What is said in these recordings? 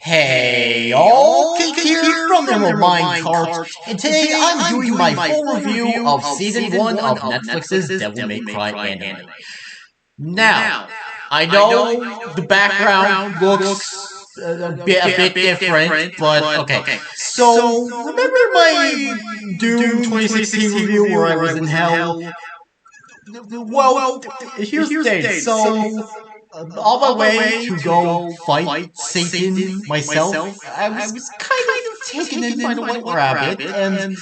Hey y'all, Kate here from Emerald Mine Cart, and today I'm doing my full review of Season 1 of Netflix's Devil May Cry anime. Now, I know the background looks a bit different, but okay. So, remember my Doom 2016 review where I was in hell? Well, here's the thing. So, on my way to go fight Satan myself, I was kind of taken in by the White Rabbit, and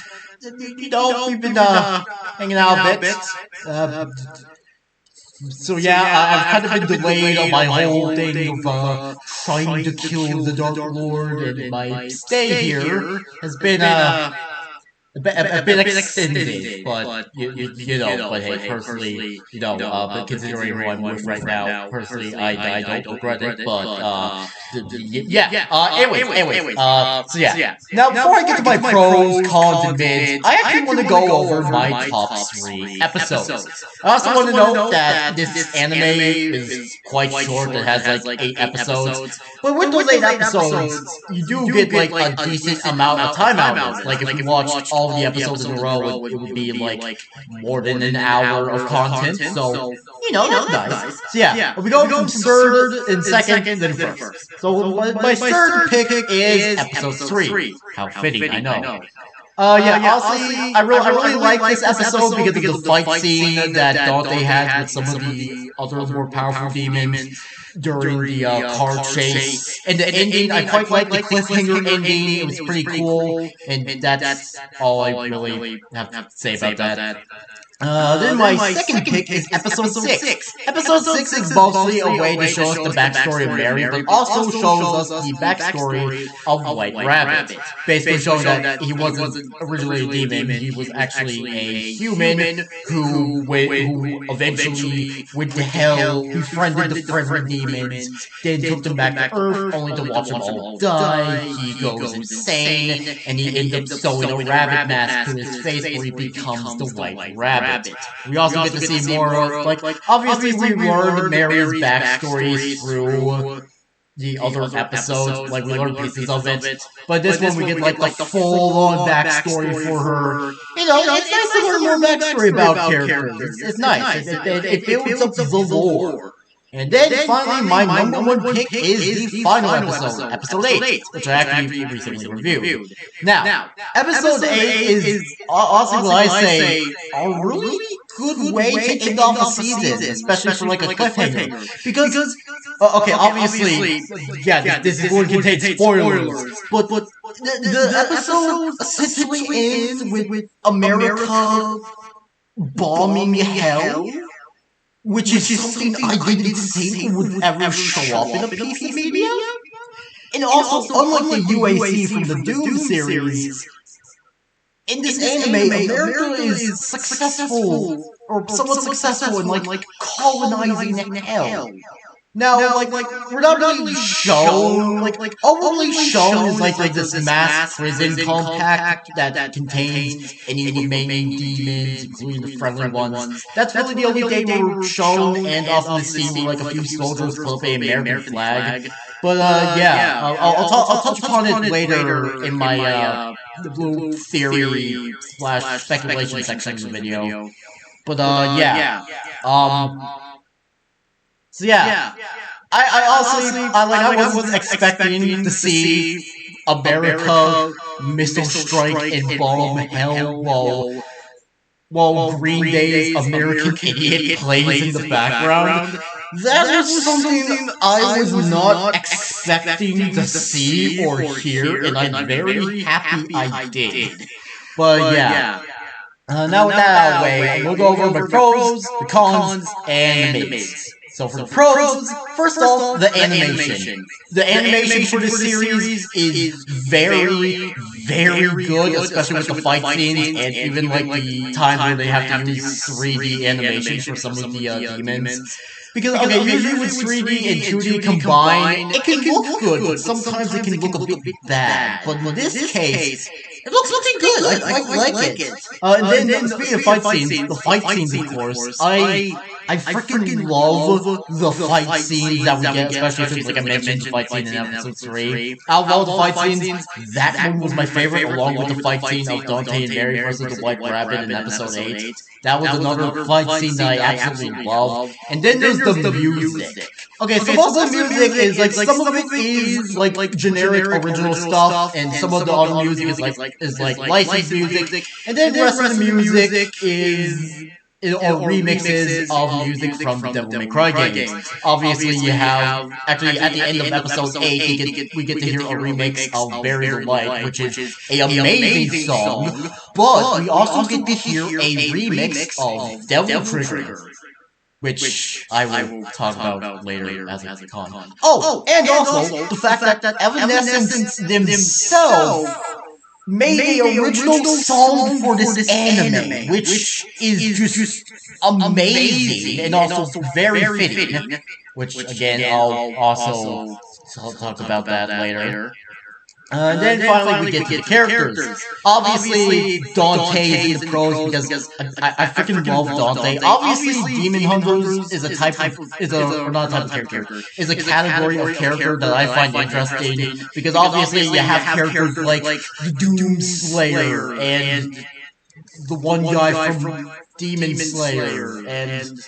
we've been hanging out a bit. So yeah, I've kind of been delayed on my whole thing of trying to kill the Dark Lord, and my stay here has been a bit extended, but you know, but hey, personally, but considering who I'm with right now, personally, I don't regret it, but yeah. Anyways, so yeah. Now, before I get to my pros, cons, and mids, I actually want to go over my top 3 episodes. I also want to note that this anime is quite short. It has like 8 episodes, but with those 8 episodes, you do get like a decent amount of time out of it. Like if you watch all the episodes in a row, it would be like more than an hour of content. So that's nice. So yeah, we go from third and second, then first. So my third pick is episode 3. How fitting, I know. Honestly, I really like this episode because of the fight scene that Dante had with some of the other more powerful demons during the car chase. And the ending, I quite like the cliffhanger ending. It was pretty cool, and that's all I really have to say about that. Then my second pick is episode 6. Episode 6 is mostly a way to show us the backstory of Mary, but also shows us the backstory of White Rabbit. Basically showing that he wasn't originally a demon, he was actually a human who eventually went to hell, befriended the friendly demons, then took them back to Earth, only to watch them all die. He goes insane, and he ends up sewing a rabbit mask to his face where he becomes the White Rabbit. We also get to see more of, obviously we learned Mary's backstory through the other episodes, we learned pieces of it, but this one we get the full-on backstory for her. It's nice to learn more backstory about characters. It's nice. It builds up the lore. And then finally, my number 1 pick is the final episode, episode 8, which I actually recently reviewed. Now, episode 8 is, honestly, what I say, a really good way to end off a season, especially for a cliffhanger. Because, obviously, this is going to contain spoilers, but the episode essentially ends with America bombing hell, which is something I didn't think would ever show up in a piece of media. And also, unlike the UAC from the Doom series, in this anime, America is successful, or somewhat successful in colonizing hell. Now, we're not really shown, all we're really shown is, this mass prison compact that contains any remaining demons, including the friendly ones. That's really the only thing we're shown, and often the scene where, a few soldiers put up an American flag. But, I'll touch upon it later in my, little theory / speculation section of the video. But, So yeah, I wasn't expecting to see America missile strike and bomb hell while Green Day's American Idiot plays in the background. That was something I was not expecting to see or hear, and I'm very happy I did. But yeah. Now with that out of the way, we'll go over my pros, the cons, and the mids. So for the pros, first off, the animation. The animation for this series is very, very good, especially with the fight scenes, and even the times where they have to use 3D animation for some of the demons. Because, usually with 3D and 2D combined, it can look good, but sometimes it can look a bit bad. But in this case, It looks looking good. I like it. And then speaking of fight scenes, the fight scenes, of course, I freaking love the fight scenes that we get, especially since, like I mentioned, the fight scene in episode 3. Out of all the fight scenes, that one was my favorite, along with the fight scene of Dante and Mary versus the White Rabbit in episode 8. That was another fight scene that I absolutely love. And then there's the music. Okay, so most of the music is like some of it is like generic original stuff, and some of the other music is like licensed music, and then the rest of the music is or remixes of music from Devil May Cry games. Obviously, you have actually at the end of episode 8, we get to hear a remix of Bury the Light, which is an amazing song. But we also get to hear a remix of Devil Trigger, which I will talk about later as a con. Oh, and also the fact that Evanescence themselves made the original song for this anime, which is just amazing and also very fitting. Which again, I'll also talk about that later. And then finally we get to the characters. Obviously, Dante is the pros because I freaking love Dante. Obviously, Demon Hunters is a type of not a type of character. Is a category of character that I find interesting because obviously you have characters like the Doom Slayer and the one guy from Demon Slayer and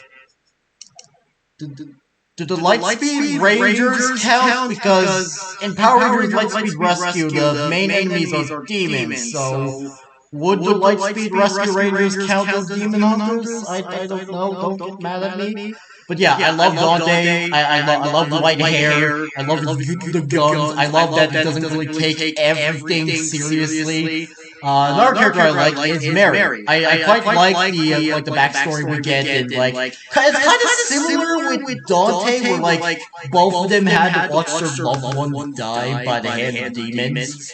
do the Lightspeed Rangers count? Because in Power Rangers Lightspeed Rescue, the main enemies are demons, so would the Lightspeed Rescue Rangers count as Demon Hunters? I don't know, don't get mad at me. But yeah, I love Dante, I love the white hair, I love the guns, I love that it doesn't really take everything seriously. Another character I like is Mary. I quite like the backstory we get, and it's kind of similar with Dante, where both of them had to watch their loved ones die by the hand of demons.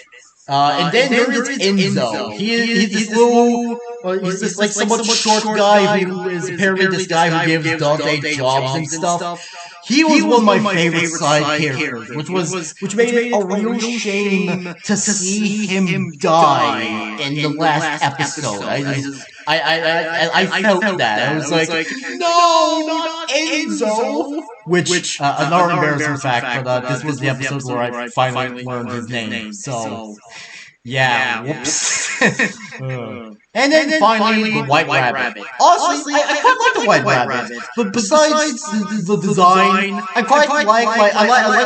And then there's Enzo. He's this little, he's this somewhat short guy who is apparently this guy who gives Dante jobs and stuff. He was one of my favorite side characters, which made it a real shame to see him die in the last episode. I felt that. I was like, no, not Enzo! Which another embarrassing fact, but this was the episode where I finally learned his name. So, yeah, whoops. And then finally, the White Rabbit. Honestly, I quite like the White Rabbit, but besides the design, I quite like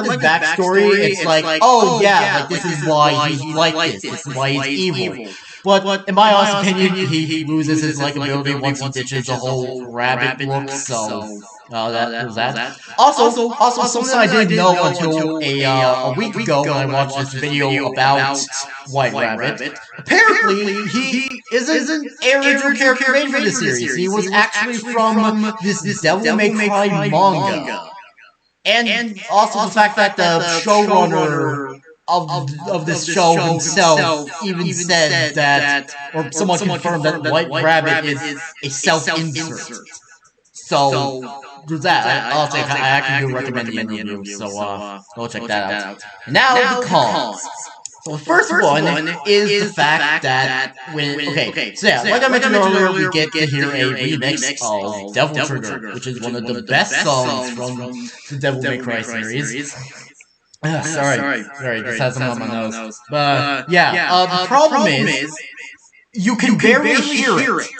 his backstory. It's oh yeah, this is why he's like this. This is why he's evil. But in my honest opinion, he loses his likability once he ditches the whole rabbit look. So that was that. Also, something I didn't know until a week ago when I watched this video about White Rabbit. Apparently, he isn't a original character made for the series. He was actually from this Devil May Cry manga. And also the fact that the showrunner of this show himself even said that, or someone confirmed that White Rabbit is a self-insert. So, there's that. I actually do recommend the end review, so go check that out. Now the cons. So the first one is the fact that like I mentioned earlier, we get to hear a remix of Devil Trigger, which is one of the best songs from the Devil May Cry series. Sorry, this has something on my nose. But the problem is you can barely hear it.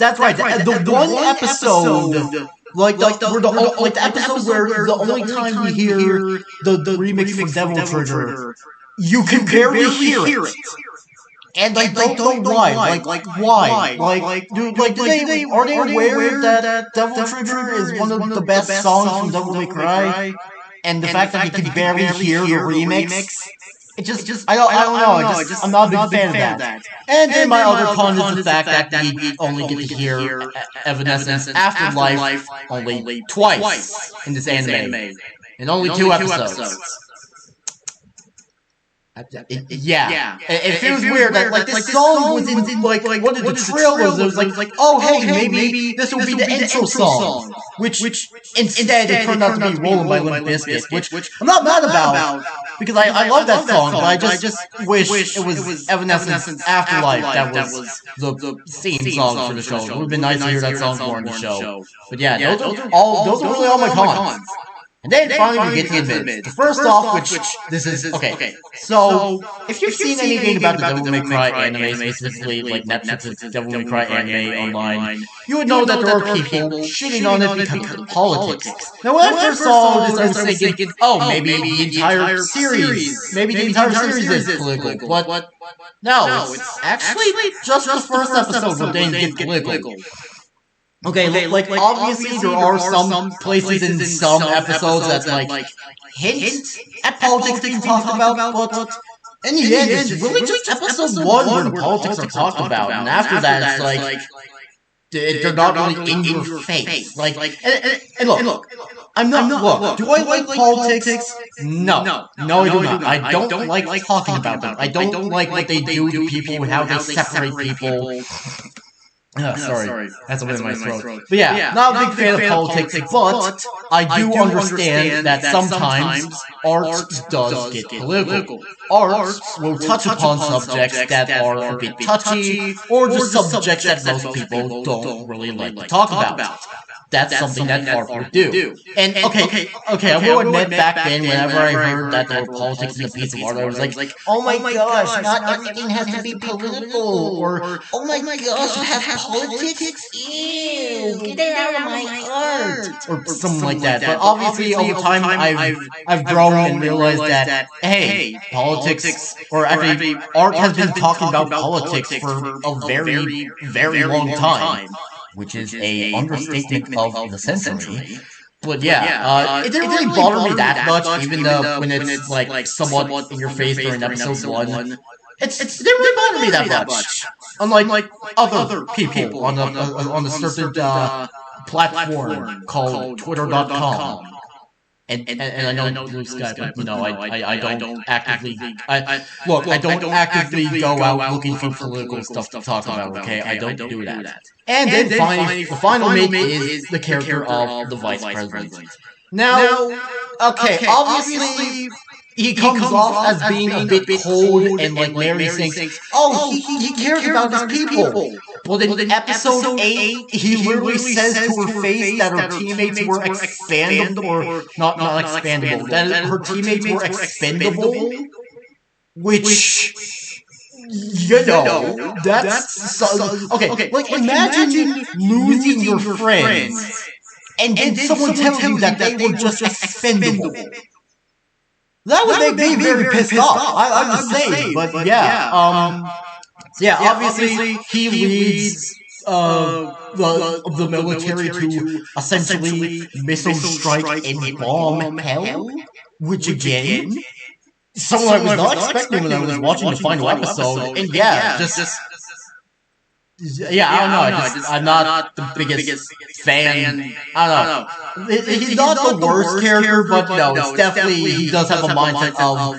That's right. The one episode, the episode where the only time we hear the remix from Devil Trigger, you can barely hear it. And I don't know why. Why? Are they aware that Devil Trigger is one of the best songs from Devil May Cry? And the fact that you can barely hear the remix, it just I don't know. I'm not a big fan of that. And then my other con is the fact that we only get to hear Evanescence Afterlife only twice in this anime, in only 2 episodes. Yeah. It feels weird that like this song was in like one of the trailers. It was like, oh hey, maybe this will be the intro song, which instead it turned out to be "Rolling" by Limp Bizkit, which I'm not mad about because I love that song, but I just wish it was Evanescence Afterlife that was the theme song for the show. It would have been nice to hear that song more in the show. But yeah, those are really all my cons. And then finally we get to the mids. First off, which this is okay. So if you've seen anything about the Devil May Cry anime, specifically like Netflix's Devil May Cry anime online, you would know that there are people shitting on it because of politics. Now when I first saw this, I was thinking, oh, maybe the entire series, is political. But no, it's actually just the first episode where things get political. Okay, like obviously there are some places in some episodes that like hint at politics being talked about, but in the end, it's really just episode 1 where the politics are talked about, and after that, it's like they're not really in your face. Like, and look, I'm not. Look, do I like politics? No, I do not. I don't like talking about them. I don't like what they do to people, how they separate people. Sorry, that's a bit in my throat. But yeah, not a big fan of politics, but I do understand that sometimes art does get political. Art will touch upon subjects that are a bit touchy, or just subjects that most people don't really like to talk about. That's something that art would do. And okay, I will admit back then, whenever I heard that there were politics in a piece of art, I was like, oh my gosh, not everything has to be political, or oh my gosh, you have politics? Ew, get it out of my art, or something like that. But obviously, over time, I've grown and realized that hey, politics, or actually, art has been talking about politics for a very, very long time. Which is a understatement of the century. But yeah, it didn't really bother me that much, even though when it's like somewhat in your face during episode 1. It didn't really bother me that much. Unlike other people on a certain platform called Twitter.com. And I know Blue Sky, but I don't actively. I don't actively go out looking for political stuff to talk about. Okay, I don't do that. And then finally, the final mate is the character of the vice president. Now, okay, obviously he comes off as being a bit cold and like Mary thinks, oh, he cares about his people. But in episode 8, he literally says to her face that her teammates were expandable, or not expandable, that her teammates were expendable, which, that's so, okay, like imagine losing your friends, and someone tells you that they were just expendable. That would make me very pissed off. I'm just saying, but yeah, obviously he leads the military to essentially missile strike and bomb hell, which again, something I was not expecting when I was watching the final episode, and just. Yeah, I don't know. I'm not the biggest fan. I don't know. He's not the worst character, but no, it's definitely, he does have a mindset of,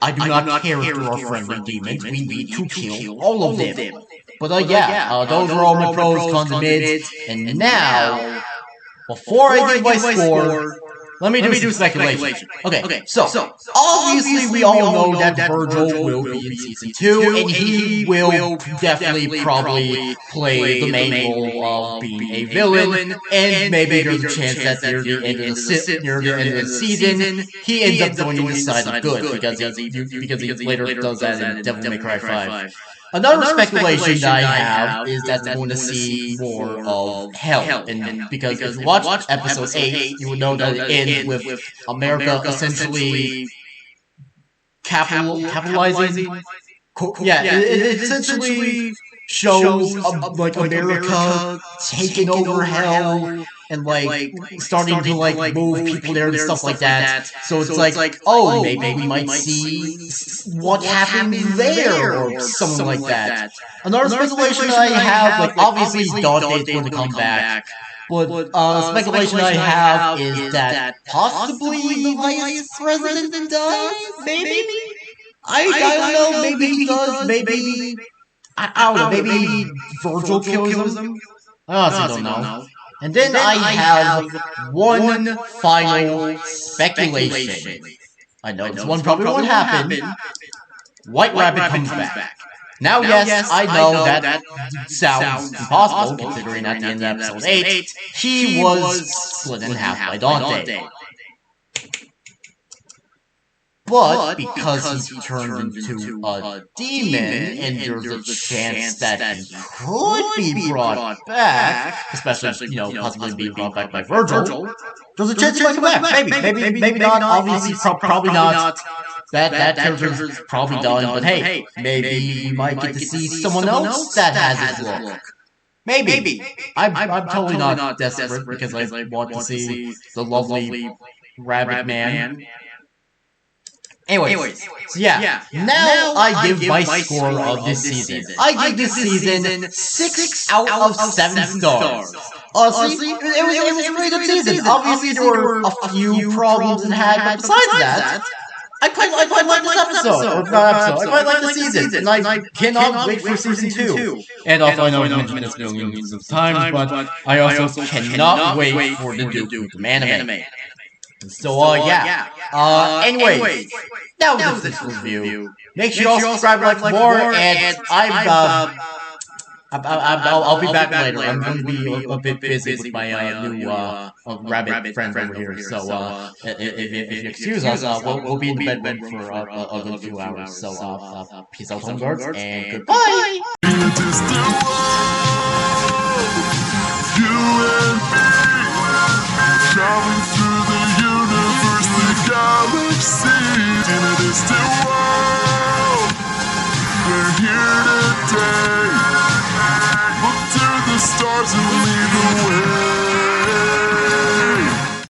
I do not care if there are friendly demons. We need to kill all of them. But those are all my pros, cons, and mids. And now, before I give my score, let me do some speculation. Okay, so obviously we all know that Virgil will be in Season 2, and he will definitely probably play the main role of being a villain, and maybe there's a chance that near the end of the season, he ends up joining the side of good, because he later does that in Devil May Cry 5. Another speculation that I have is that we're going to see more of Hell, and because if you watch episode 8, you would know that it ends with America essentially capitalizing. It essentially shows like America taking over Hell and like starting to like move people there and stuff like that. So it's like, oh, maybe we might see what happened there or something like that. Another speculation I have, like obviously Dante's going to come back. But speculation I have is that possibly the vice president dies, maybe? I don't know, maybe he does, maybe... I don't know, maybe Virgil kills him? I honestly don't know. And then I have one final speculation. I know this one probably won't happen. White Rabbit comes back. Now, yes, I know that sounds impossible, considering at the end of episode 8, he was split in half by Dante. But because he turned into a demon, and there's a chance that he could be brought back, especially, you know, possibly being brought back by Virgil, there's a chance he might come back. Maybe not, obviously, probably not. That character's probably done, but hey, maybe we might get to see someone else that has his look. Maybe. I'm totally not desperate because I want to see the lovely Rabbit Man. Anyways, so yeah, now I give my score of this season. I give this season 6 out of 7 stars. Honestly, it was a pretty good season. Obviously, there were a few problems it had, but besides that, I quite like this episode. Or not episode. I quite like the season, and I cannot wait for season 2. And also, I know I've mentioned this millions of times, but I also cannot wait for the Duke Nukem anime. So, yeah. Anyway, that was this review. Make sure you all subscribe, like more, and I'll be back later. I'm going to be a bit busy with my new rabbit friends over here. So, if you excuse us, we'll be in the bed for a good few hours. So, peace out, home guards, and goodbye! Traveling through the universe, the galaxy, in a distant world. We're here today. Look to the stars and lead the way.